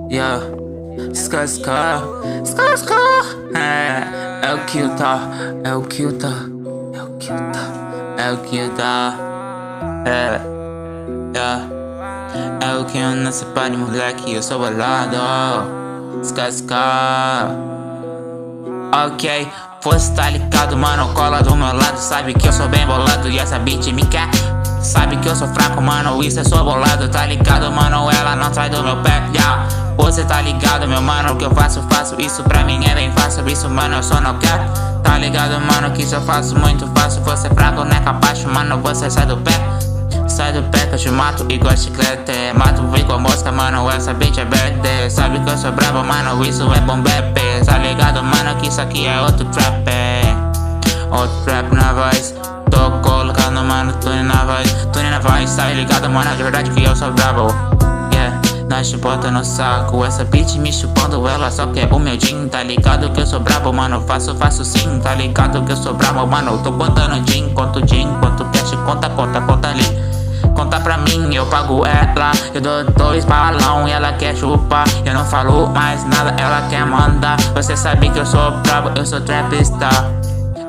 Yeah, ska, ska, ska, ska. É o que tá, é o que tá, é o que tá, é o que tá. É, yeah. É o que não se pare, moleque, eu sou bolado. Ska, ska. Ok, você tá ligado, mano, cola do meu lado. Sabe que eu sou bem bolado e essa bitch me quer. Sabe que eu sou fraco, mano, isso é só bolado. Tá ligado, mano, ela não sai do meu pé, yeah. Você tá ligado, meu mano, o que eu faço, isso pra mim é bem fácil. Isso, mano, eu só não quero. Tá ligado, mano, que isso eu faço muito fácil. Você é fraco, não é capaz, mano, você sai do pé. Sai do pé que eu te mato igual chiclete. Mato igual mosca, mano, essa bitch é verde. Sabe que eu sou brabo, mano, isso é bom bebê. Tá ligado, mano, que isso aqui é outro trap. Outro trap na voz. Tô colocando, mano, tune na voz, tá ligado, mano, de verdade que eu sou brabo. Yeah, nós te bota no saco. Essa bitch me chupando, ela só quer o meu din. Tá ligado que eu sou brabo, mano, faço sim. Tá ligado que eu sou brabo, mano, tô contando din. Quanto cash, conta ali. Conta pra mim, eu pago ela. Eu dou 2 balão e ela quer chupar. Eu não falo mais nada, ela quer mandar. Você sabe que eu sou brabo, eu sou trapstar.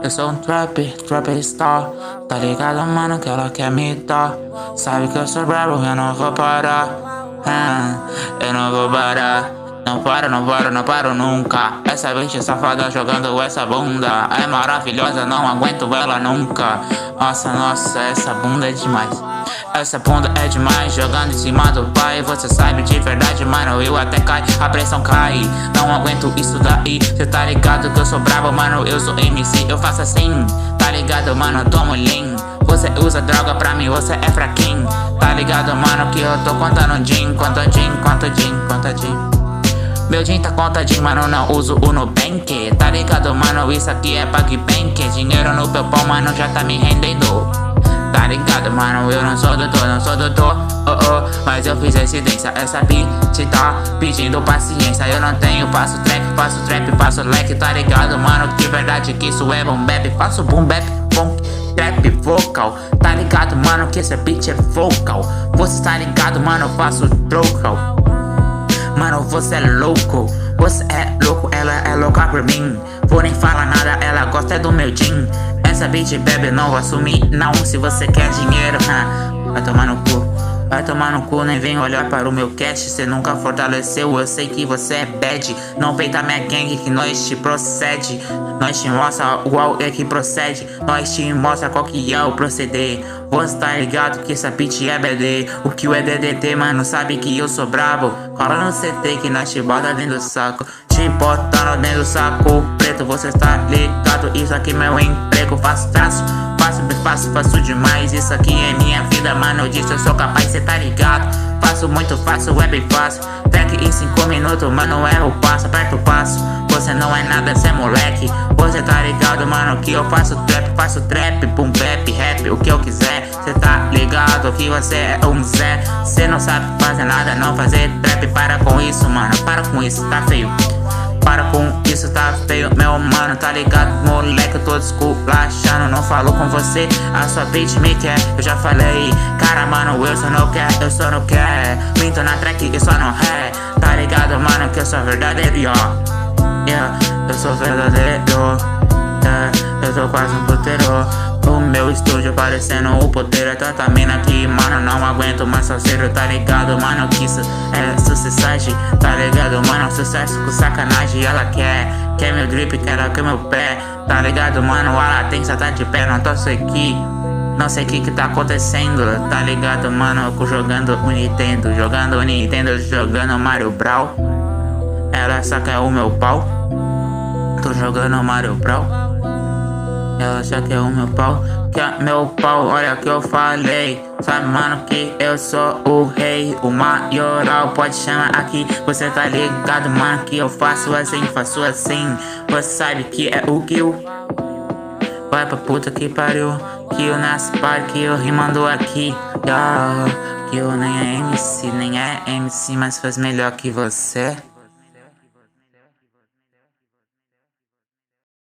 Eu sou um trapstar. Tá ligado, mano, que ela quer me dar. Sabe que eu sou brabo, eu não vou parar. Eu não vou parar. Não paro nunca. Essa bitch safada jogando essa bunda é maravilhosa, não aguento ela nunca. Nossa, essa bunda é demais. Essa bunda é demais, jogando em cima do pai. Você sabe de verdade, mano, eu até cai, a pressão cai. Não aguento isso daí, cê tá ligado que eu sou brabo, mano, eu sou MC. Eu faço assim, tá ligado, mano, tomo lean. Você usa droga pra mim, você é fraquinho. Tá ligado, mano, que eu tô contando din. Quanto din. Meu din tá contadinho, mano, não uso o Nubank. Tá ligado, mano, isso aqui é PagBank. Dinheiro no Paypal, mano, já tá me rendendo. Tá ligado, mano, eu não sou doutor, mas eu fiz residência. Essa bitch tá pedindo paciência. Eu não tenho, passo trap, passo leque. Tá ligado, mano, que verdade que isso é boom bap. Faço boom bap, trap vocal. Tá ligado, mano, que essa bitch é vocal. Você tá ligado, mano, eu faço trocal. Mano, você é louco, ela é louca por mim. Vou nem falar nada, ela gosta do meu din. Essa bitch bebe, não vou assumir, não. Se você quer dinheiro, vai tomar no cu, nem vem olhar para o meu cash. Cê nunca fortaleceu, eu sei que você é bad. Não peita minha gangue que nós te procede. Nós te mostra qual é que procede. Nós te mostra qual que é o proceder. Você tá ligado que essa bitch é BD. O que é DDT, mano, sabe que eu sou brabo. Cola no CT que nós te bota dentro do saco. Te botando dentro do saco preto. Você tá ligado, isso aqui é meu emprego. Faço demais. Isso aqui é minha vida, mano, eu disse eu sou capaz, cê tá ligado. Faço muito fácil, é bem fácil. Track em 5 minutos, mano, é o passo, aperta o passo. Você não é nada, cê é moleque. Você tá ligado, mano, que eu faço trap, boom bap, rap, o que eu quiser. Cê tá ligado que você é um Zé. Cê não sabe fazer nada, não fazer trap. Para com isso, mano, para com isso, tá feio. Para com isso, tá feio, meu mano, tá ligado, moleque, eu tô desculachando. Não falo com você, a sua bitch me quer. Eu já falei, cara, mano, eu só não quero. Minto na track e só não ré. Tá ligado, mano, que eu sou verdadeiro, yeah, eu sou verdadeiro, eu tô quase um puteiro. O meu estúdio parecendo o poder. É tanta mina que, mano, não aguento mais parceiro. Tá ligado, mano, que isso é sucesso. Tá ligado, mano, sucesso com sacanagem. Ela quer meu drip, quer meu pé. Tá ligado, mano, ela tem que tá de pé. Não sei o que tá acontecendo. Tá ligado, mano, jogando o Nintendo. Jogando Mario Brawl. Ela só quer o meu pau. Tô jogando Mario Brawl. Ela só quer o meu pau, olha que eu falei. Sabe, mano, que eu sou o rei, o maioral, pode chamar aqui. Você tá ligado, mano, que eu faço assim. Você sabe que é o Kill. Vai pra puta que pariu. Kill nessa parte que eu rimando aqui. Kill nem é MC, mas faz melhor que você.